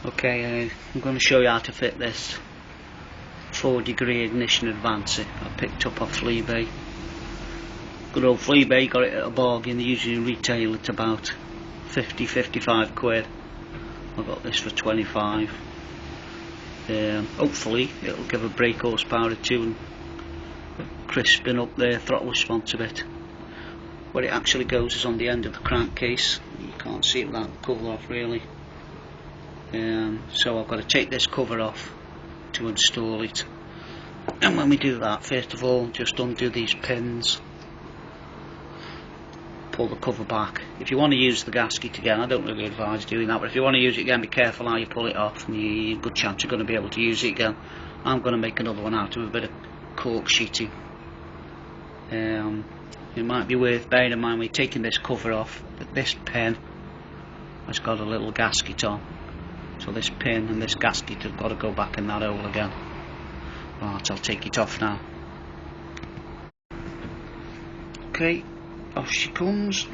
Okay, I'm going to show you how to fit this 4-degree ignition advancer I picked up off Fleabay. Good old Fleabay, got it at a bargain. They usually retail at about 50-55 quid. I got this for 25. Hopefully it'll give a brake horsepower or two and crisping up the throttle response a bit. Where it actually goes is on the end of the crankcase. You can't see it without the cover off really. So I've got to take this cover off to install it, and when we do that, first of all, just undo these pins, pull the cover back. If you want to use the gasket again, I don't really advise doing that, but if you want to use it again, be careful how you pull it off, and you're a good chance you're going to be able to use it again. I'm going to make another one out of a bit of cork sheeting. It might be worth bearing in mind when you're taking this cover off that this pin has got a little gasket on. So this pin and this gasket have got to go back in that hole again. Right, I'll take it off now. Okay, off she comes.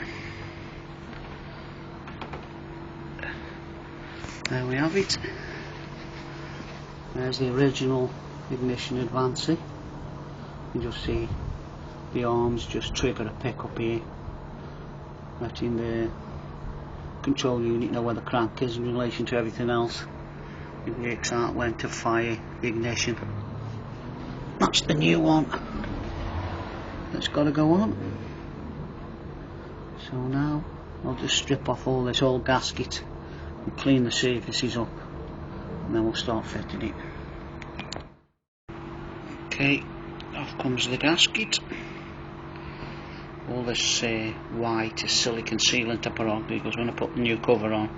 There we have it. There's the original ignition advancer. You just see the arms just trigger a pickup here, letting the control unit know where the crank is in relation to everything else. It works out when to fire the ignition. That's the new one that's got to go on. So now I'll just strip off all this old gasket and clean the surfaces up, and then we'll start fitting it. Okay, off comes the gasket. All this white is silicon sealant I put on, because when I put the new cover on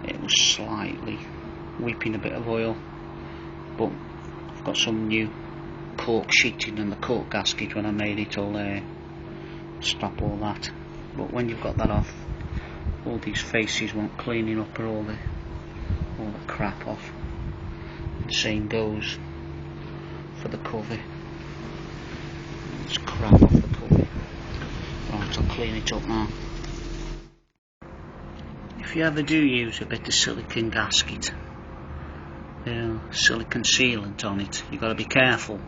it was slightly weeping a bit of oil, but I've got some new cork sheeting in the cork gasket. When I made it, will stop all that. But when you've got that off, all these faces want cleaning up, or all the crap off. The same goes for the cover. It's crap off the cover. Right, I'll clean it up now. If you ever do use a bit of silicon gasket, silicon sealant on it, you've got to be careful,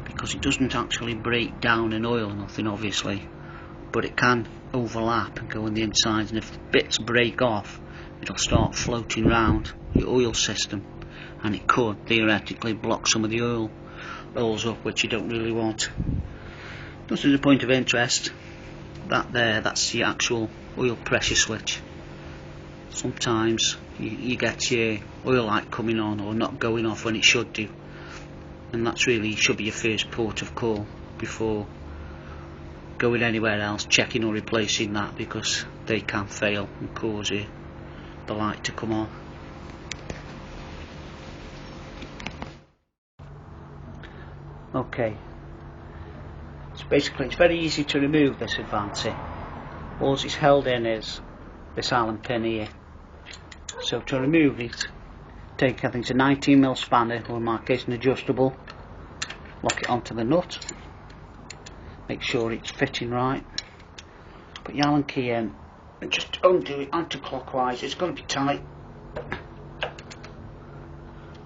because it doesn't actually break down in oil or nothing, obviously, but it can overlap and go in the inside, and if the bits break off, it'll start floating round your oil system, and it could theoretically block some of the oil holes up, which you don't really want. Just as a point of interest, that's the actual oil pressure switch. Sometimes you get your oil light coming on or not going off when it should do, and that's really should be your first port of call before going anywhere else, checking or replacing that, because they can fail and cause the light to come on. Okay, so basically it's very easy to remove this advancer. All it's held in is this Allen pin here. So to remove it, take, I think it's a 19mm spanner, or in my case an adjustable, lock it onto the nut, make sure it's fitting right, put your Allen key in and just undo it anti-clockwise. It's going to be tight.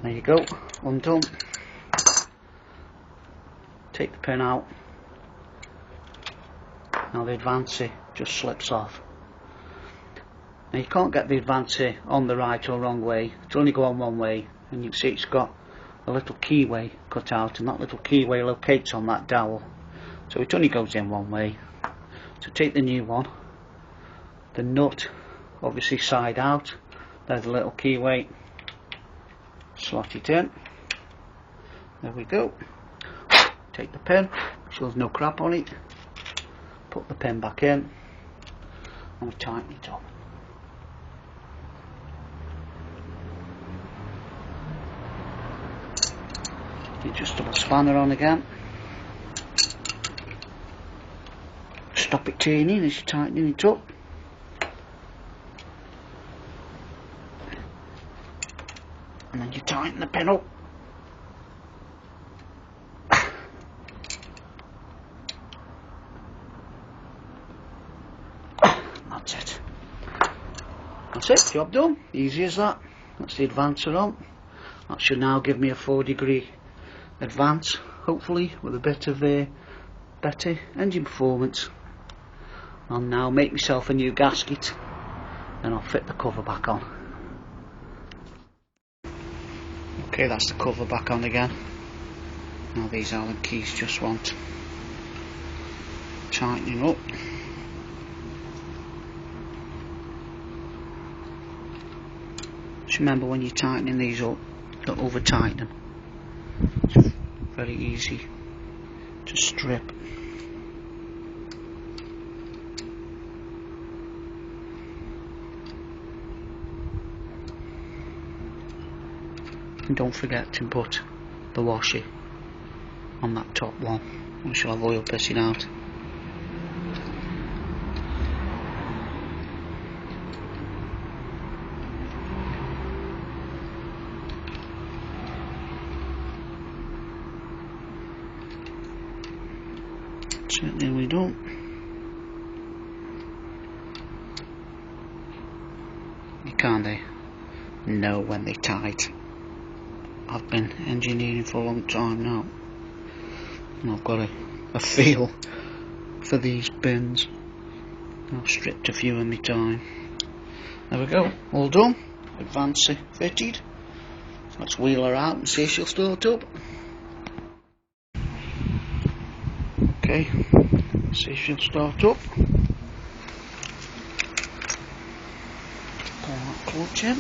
There you go, undone. Take the pin out. Now the advancer just slips off. Now you can't get the advancer on the right or wrong way, it'll only go on one way, and you can see it's got a little keyway cut out, and that little keyway locates on that dowel, so it only goes in one way. So take the new one, the nut obviously side out, there's a little keyway, slot it in, there we go. Take the pin, shows no crap on it, put the pin back in, and we tighten it up. The adjustable spanner on again. Stop it turning as you're tightening it up. And then you tighten the pin up. That's it. That's it, job done. Easy as that. That's the advancer on. That should now give me a 4-degree advance, hopefully, with a bit of better engine performance. I'll now make myself a new gasket and I'll fit the cover back on. Okay, that's the cover back on again. Now these Allen keys just want tightening up. Just remember, when you're tightening these up, don't over tighten them. It's very easy to strip. And don't forget to put the washer on that top one, we shall have oil pissing out. Certainly don't. You can't know when they're tight. I've been engineering for a long time now, and I've got a feel for these bins. I've stripped a few in my time. There we go, all done. Advancer fitted. Let's wheel her out and see if she'll start up. Okay, see if she'll start up. Pull that clutch in.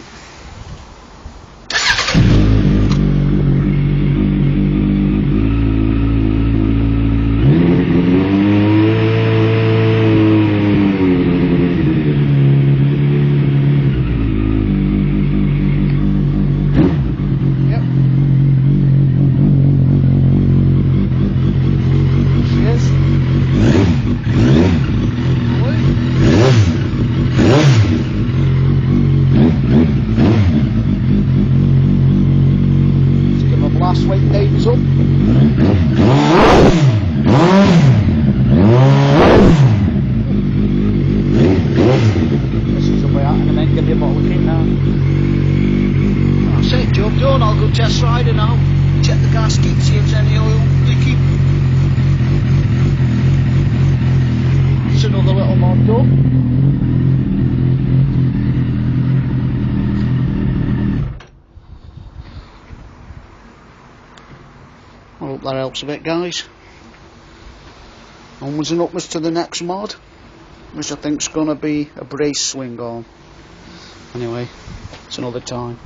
Last weight neighbours up. This is the way out, and then give you a bottle of kit now. That's it, job done. I'll go test ride it now. Check the gasket, see if there's any oil leaking. It's another little mod done. I hope that helps a bit, guys. Onwards and upwards to the next mod, which I think's gonna be a brace swing arm. Anyway, it's another time.